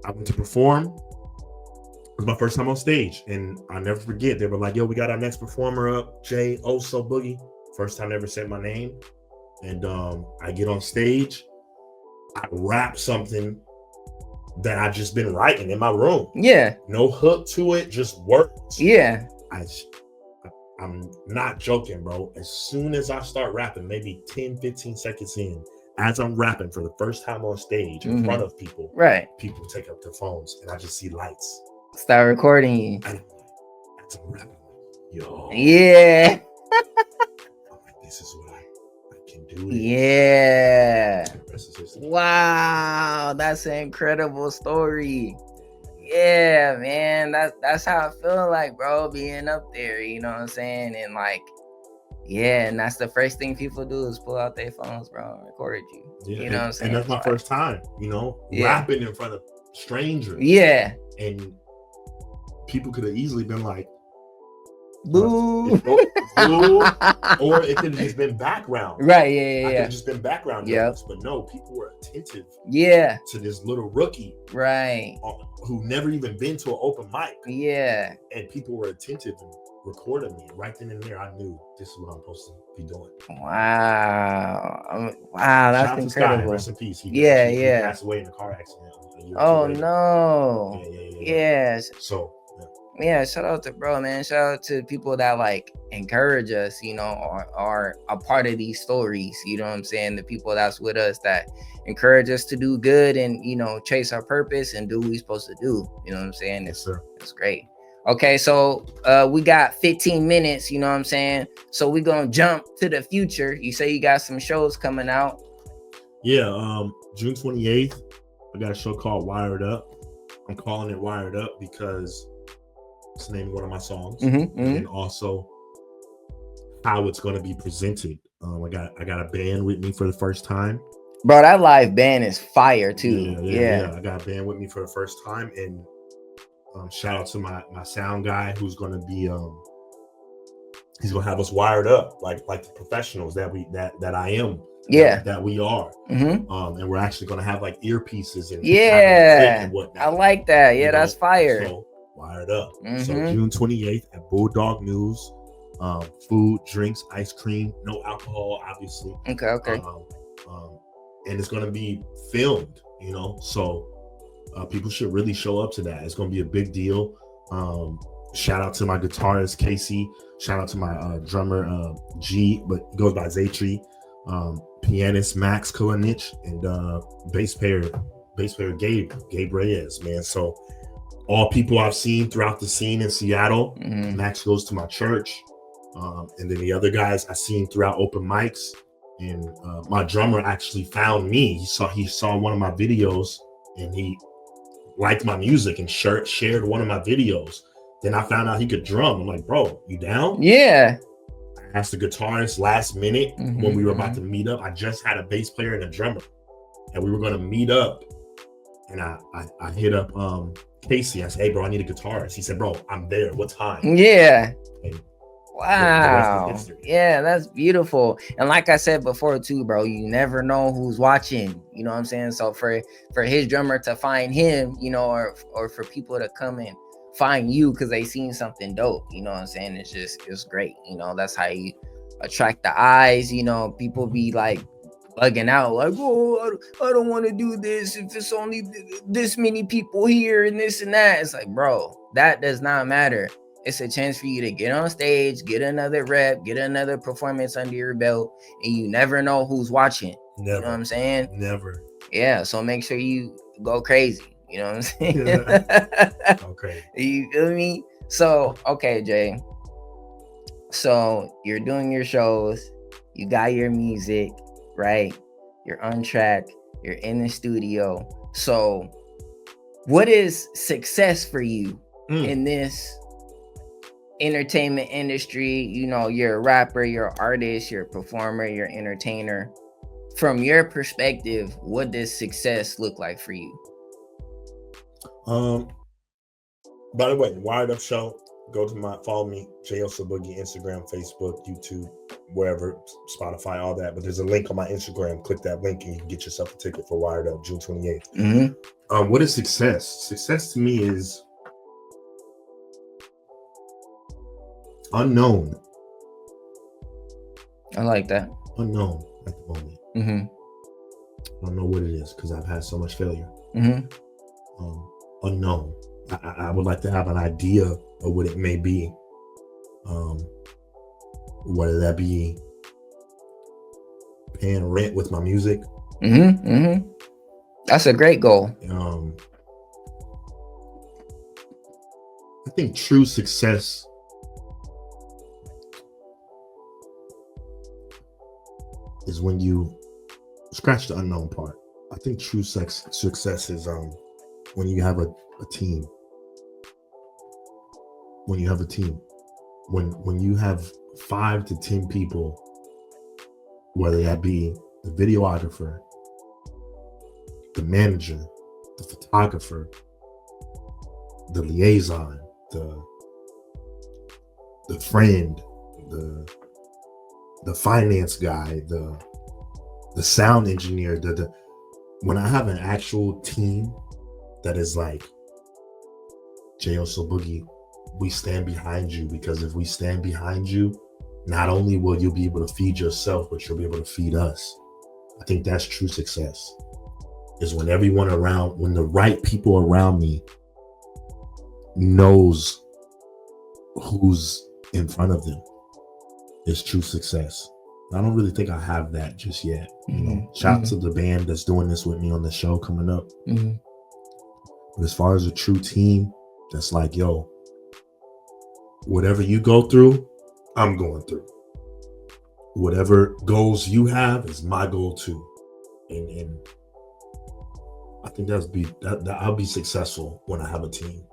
I went to perform. It was my first time on stage, and I'll never forget. They were like, "Yo, we got our next performer up, J Oso Boogie." First time I ever said my name, and I get on stage, I rap something that I just been writing in my room. Yeah. No hook to it, just words. Yeah. I'm not joking, bro. As soon as I start rapping, maybe 10, 15 seconds in, as I'm rapping for the first time on stage in front of people, right? People take up their phones, and I just see lights. Start recording you. And as I'm rapping, yo. Yeah. I'm like, this is what I can do. This. Yeah. Wow, that's an incredible story. Yeah, man, that's how I feel like, bro, being up there, you know what I'm saying? And like, yeah, and that's the first thing people do is pull out their phones, bro, and record you. Yeah, you know what I'm saying? And that's my first time, rapping in front of strangers. Yeah. And people could have easily been like, boo. Boo. Or it could have just been background. Right, yeah. I could have just been background noise, but no, people were attentive to this little rookie. Right. Who never even been to an open mic. Yeah. And people were attentive and recorded me. Right then and there, I knew this is what I'm supposed to be doing. Wow. Wow, that's incredible. Rest in peace. He passed away in a car accident. Oh, no. Yeah. So, yeah, shout out to bro, man. Shout out to people that like encourage us, are a part of these stories. You know what I'm saying? The people that's with us that encourage us to do good and, chase our purpose and do what we're supposed to do. You know what I'm saying? Yes, sir. It's great. Okay, so we got 15 minutes, you know what I'm saying? So we're going to jump to the future. You say you got some shows coming out. Yeah, June 28th, I got a show called Wired Up. I'm calling it Wired Up because it's the name of one of my songs, and also how it's going to be presented. I got a band with me for the first time. Bro, that live band is fire too. Yeah. I got a band with me for the first time, and shout out to my sound guy who's going to be he's going to have us wired up like the professionals that I am. That we are. And we're actually going to have like earpieces and and whatnot. I like that. Yeah, that's fire. So wired up. So June 28th at Bulldog News. Food, drinks, ice cream, no alcohol, obviously. Okay. And it's going to be filmed, so people should really show up to that. It's going to be a big deal. Shout out to my guitarist Casey. Shout out to my drummer G, but goes by Zaytree. Pianist Max Kulanich, and bass player Gabe Reyes, man. So all people I've seen throughout the scene in Seattle. Max goes to my church, and then the other guys I seen throughout open mics. And my drummer actually found me. He saw one of my videos, and he liked my music and shared one of my videos. Then I found out he could drum. I'm like, bro, you down? Yeah. I asked the guitarist last minute when we were about to meet up. I just had a bass player and a drummer, and we were going to meet up. And I hit up Casey. I said, hey, bro, I need a guitarist. He said, bro, I'm there. What time? Yeah. And wow. Yeah, that's beautiful. And like I said before too, bro, you never know who's watching. You know what I'm saying? So for his drummer to find him, or for people to come and find you because they seen something dope, you know what I'm saying? It's great. That's how you attract the eyes. People be like bugging out like, oh, I don't want to do this if it's only this many people here and this and that. It's like, bro, that does not matter. It's a chance for you to get on stage, get another rep, get another performance under your belt, and you never know who's watching. Never. You know what I'm saying? Never. Yeah, so make sure you go crazy. You know what I'm saying? Okay. You feel me? So, okay, Jay. So you're doing your shows, you got your music, right? You're on track, you're in the studio. So what is success for you in this entertainment industry? You're a rapper, you're an artist, you're a performer, you're an entertainer. From your perspective, what does success look like for you? By the way, Wired Up show, Go to follow me, JLC Boogie, Instagram, Facebook, YouTube, wherever, Spotify, all that. But there's a link on my Instagram. Click that link and you can get yourself a ticket for Wired Up June 28th. Mm-hmm. What is success? Success to me is unknown. I like that. Unknown at the moment. Mm-hmm. I don't know what it is because I've had so much failure. Mm-hmm. Unknown. I would like to have an idea of what it may be. Whether that be paying rent with my music. Mm-hmm. Mm-hmm. That's a great goal. I think true success is when you scratch the unknown part. I think true success is when you have a team. When you have a team. When you have 5 to 10 people, whether that be the videographer, the manager, the photographer, the liaison, the friend, the finance guy, the sound engineer, when I have an actual team that is like, JLC Boogie, we stand behind you, because if we stand behind you, not only will you be able to feed yourself, but you'll be able to feed us. I think that's true success, is when everyone around, when the right people around me knows who's in front of them, is true success. I don't really think I have that just yet. You know, shout out to the band that's doing this with me on the show coming up. But as far as a true team, that's like, yo, whatever you go through, I'm going through. Whatever goals you have is my goal too. And I think that I'll be successful when I have a team.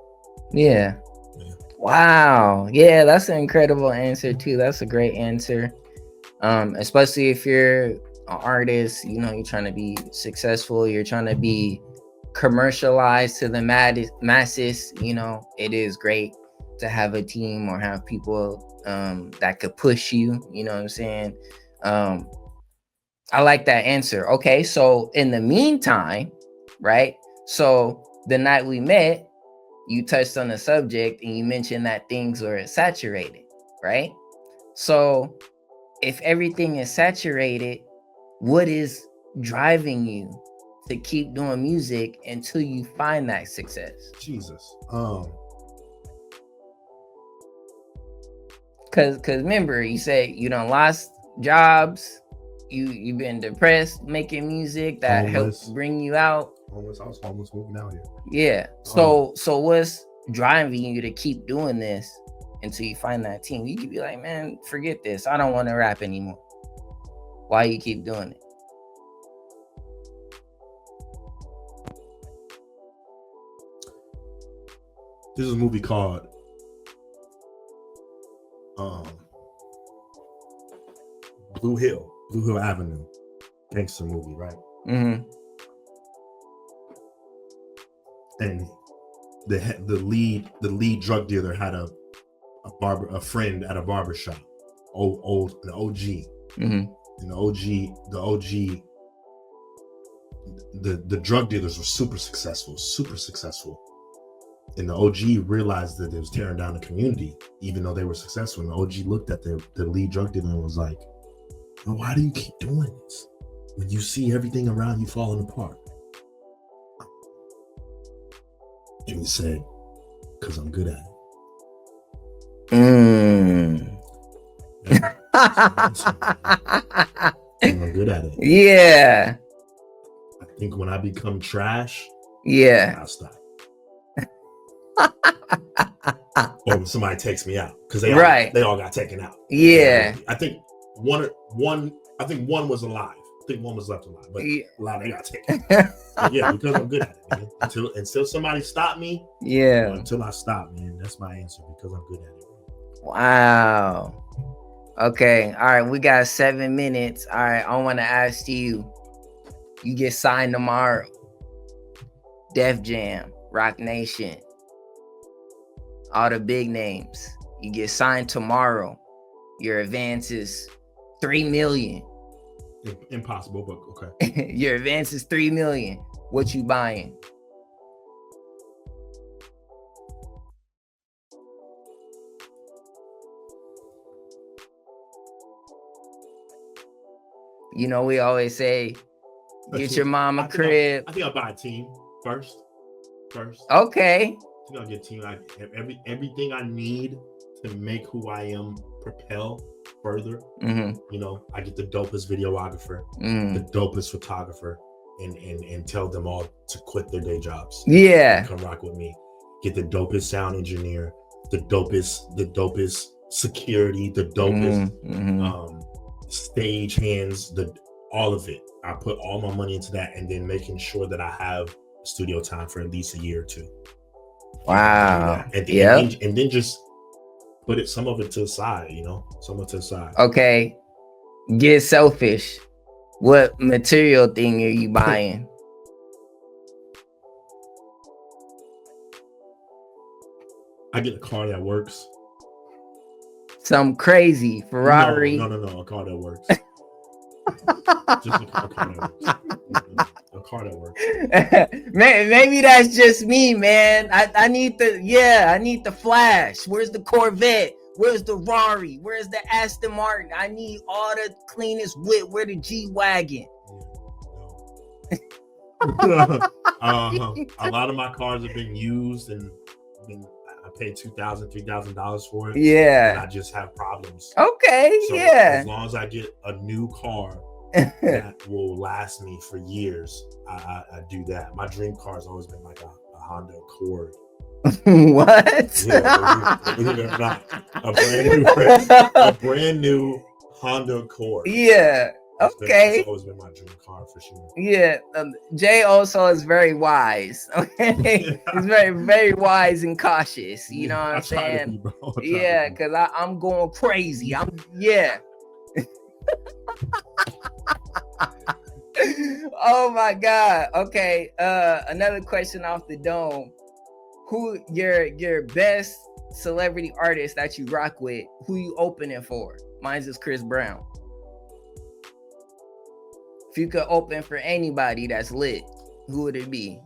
Yeah. Wow. Yeah, that's an incredible answer too. That's a great answer. Especially if you're an artist, you know, you're trying to be successful, you're trying to be commercialized to the masses, you know, it is great to have a team or have people that could push you, you know what I'm saying? I like that answer. Okay, so in the meantime, right? So the night we met, you touched on the subject and you mentioned that things were saturated, right? So if everything is saturated, what is driving you to keep doing music until you find that success? Jesus. Cause remember, you said you done lost jobs, you've been depressed making music that helped bring you out. Homeless. I was homeless moving out here. Yeah. So what's driving you to keep doing this until you find that team? You could be like, man, forget this. I don't want to rap anymore. Why you keep doing it? There's a movie called Blue Hill Avenue, gangster movie, right? Mm-hmm. And the lead drug dealer had a friend at a barber shop, an OG. Mm-hmm. And the drug dealers were super successful. And the OG realized that it was tearing down the community, even though they were successful. And the OG looked at the lead drug dealer and was like, well, why do you keep doing this when you see everything around you falling apart? And he said, because I'm good at it. I'm good at it. Yeah. I think when I become trash, I'll stop. Or when somebody takes me out, because they all got taken out. Yeah. I think one was alive. I think one was left alive, but a lot they got taken out. Yeah, because I'm good at it, man. Until somebody stop me. Yeah. Until I stop, man. That's my answer, because I'm good at it. Wow. Okay. All right. We got 7 minutes. All right. I want to ask you. You get signed tomorrow. Def Jam, Rock Nation. all the big names. You get signed tomorrow. Your advance is $3 million. Impossible, but okay. Your advance is $3 million. What you buying? You know, we always say, get your mom a crib. I think I'll buy a team first. Okay. I think I'll get a team. Everything I need to make who I am propel further. Mm-hmm. You know, I get the dopest videographer, the dopest photographer, and tell them all to quit their day jobs. Yeah. Come rock with me. Get the dopest sound engineer, the dopest security, the dopest stage hands, all of it. I put all my money into that, and then making sure that I have studio time for at least a year or two. Wow. And then just put some of it to the side, some of it to the side. Okay. Get selfish. What material thing are you buying? I get a car that works. Some crazy Ferrari. No, a car that works. Just a car that works. A car that works. Maybe that's just me, man. I need the Flash. Where's the Corvette? Where's the Rari? Where's the Aston Martin? I need all the cleanest whip. Where the G-Wagon? A lot of my cars have been used, and I paid $2,000, $3,000 for it. Yeah, and I just have problems. Okay, so as long as I get a new car that will last me for years, I do that. My dream car has always been like a Honda Accord. What? Yeah, believe it or not, a brand new Honda Accord. Yeah. Okay. It's always been my dream car for sure. Yeah. Jay also is very wise. Okay. He's very, very wise and cautious. You know what I'm saying? Yeah, because I'm going crazy. Oh my God. Okay. Another question off the dome. Who your best celebrity artist that you rock with? Who you opening for? Mine's is Chris Brown. If you could open for anybody that's lit, who would it be?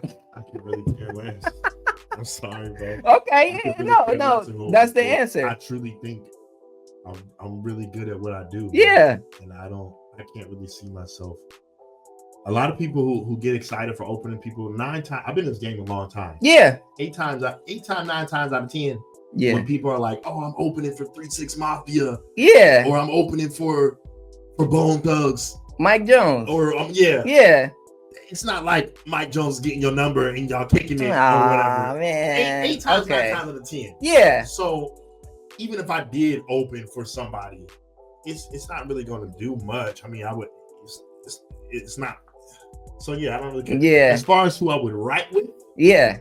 I can really care less. I'm sorry, bro. Okay, no, that's the answer. I truly think I'm really good at what I do. Yeah. Man. And I can't really see myself. A lot of people who get excited for opening people, 9 times, I've been in this game a long time. Yeah. 9 times out of 10. Yeah. When people are like, oh, I'm opening for 3 6 Mafia. Yeah. Or I'm opening for Bone Thugs. Mike Jones. Or yeah. Yeah. It's not like Mike Jones getting your number and y'all taking it or whatever. Man. 8 times, 9 times out of 10. Yeah. So even if I did open for somebody, it's not really going to do much. I mean, I would. It's not. So yeah, I don't really care. Yeah. As far as who I would write with. Yeah.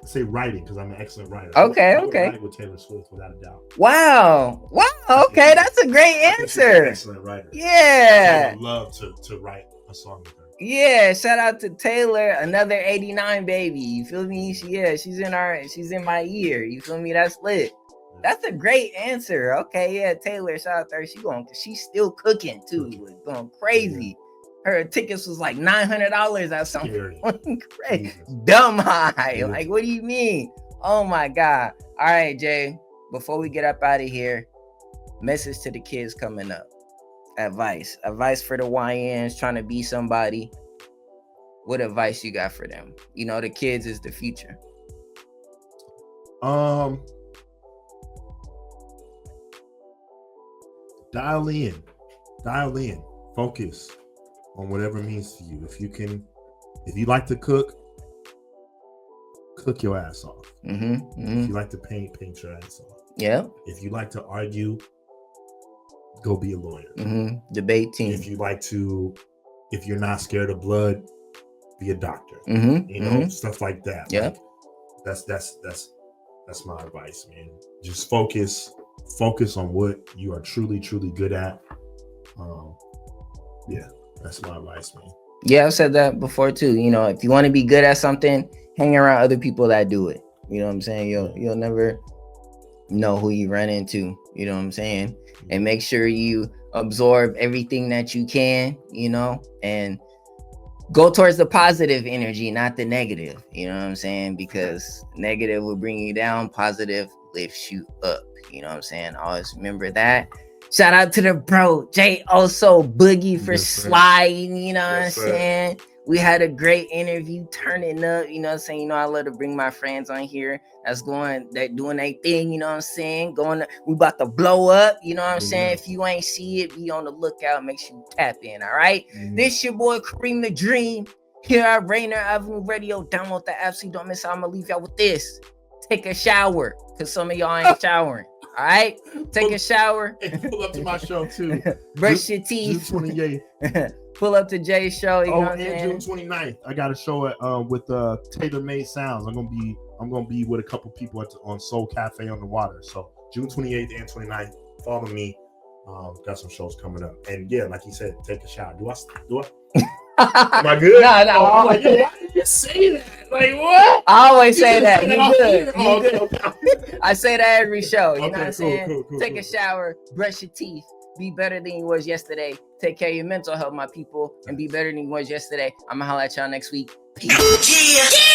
I say writing because I'm an excellent writer. Okay. I would write with Taylor Swift without a doubt. Wow. Okay, that's a great answer. An excellent writer. Yeah. I would love to write a song with her. Yeah, shout out to Taylor, another 89 baby. You feel me? She's in my ear. You feel me? That's lit. That's a great answer. Okay, yeah, Taylor, shout out to her. She's still cooking too, going crazy. Her tickets was like $900 at something crazy, dumb high. Like, what do you mean? Oh my God! All right, Jay. Before we get up out of here, message to the kids coming up. Advice for the YNs trying to be somebody. What advice you got for them? You know, the kids is the future. Dial in, focus on whatever it means to you. If you like to cook your ass off. If you like to paint your ass off. Yeah. If you like to argue, go be a lawyer. Debate team. If you're not scared of blood, be a doctor. Stuff like that. Yeah. Like, that's my advice, man. Just focus on what you are truly, truly good at. Yeah, that's my advice, man. Yeah, I've said that before too. You know, if you want to be good at something, hang around other people that do it. You know what I'm saying? You'll never know who you run into. You know what I'm saying? And make sure you absorb everything that you can, you know, and go towards the positive energy, not the negative. You know what I'm saying? Because negative will bring you down, positive lifts you up. You know what I'm saying? Always remember that. Shout out to the bro, J also Boogie for sliding, you know what I'm saying? We had a great interview, turning up, you know what I'm saying? You know, I love to bring my friends on here that's doing their thing, you know what I'm saying? We about to blow up, you know what I'm saying? If you ain't see it, be on the lookout, make sure you tap in, all right? This your boy Kareem the Dream here at Rainer Avenue Radio. Download the app so you don't miss out. I'm gonna leave y'all with this. Take a shower, because some of y'all ain't showering. All right, take a shower. Pull up to my show too. Brush your teeth. June 28th. Pull up to Jay's show. You know what I'm and June 29th, I got a show at with Tailor Made Sounds. I'm gonna be with a couple people on Soul Cafe on the Water. So June 28th and 29th, follow me. Got some shows coming up, and yeah, like you said, take a shower. Do I? Am I good? No. Oh, why did you say that? Like what? I always say that. You good? Okay. I say that every show. You know what I'm saying? Cool, take a shower, brush your teeth, be better than you was yesterday. Take care of your mental health, my people, and be better than you was yesterday. I'm gonna holler at y'all next week. Peace.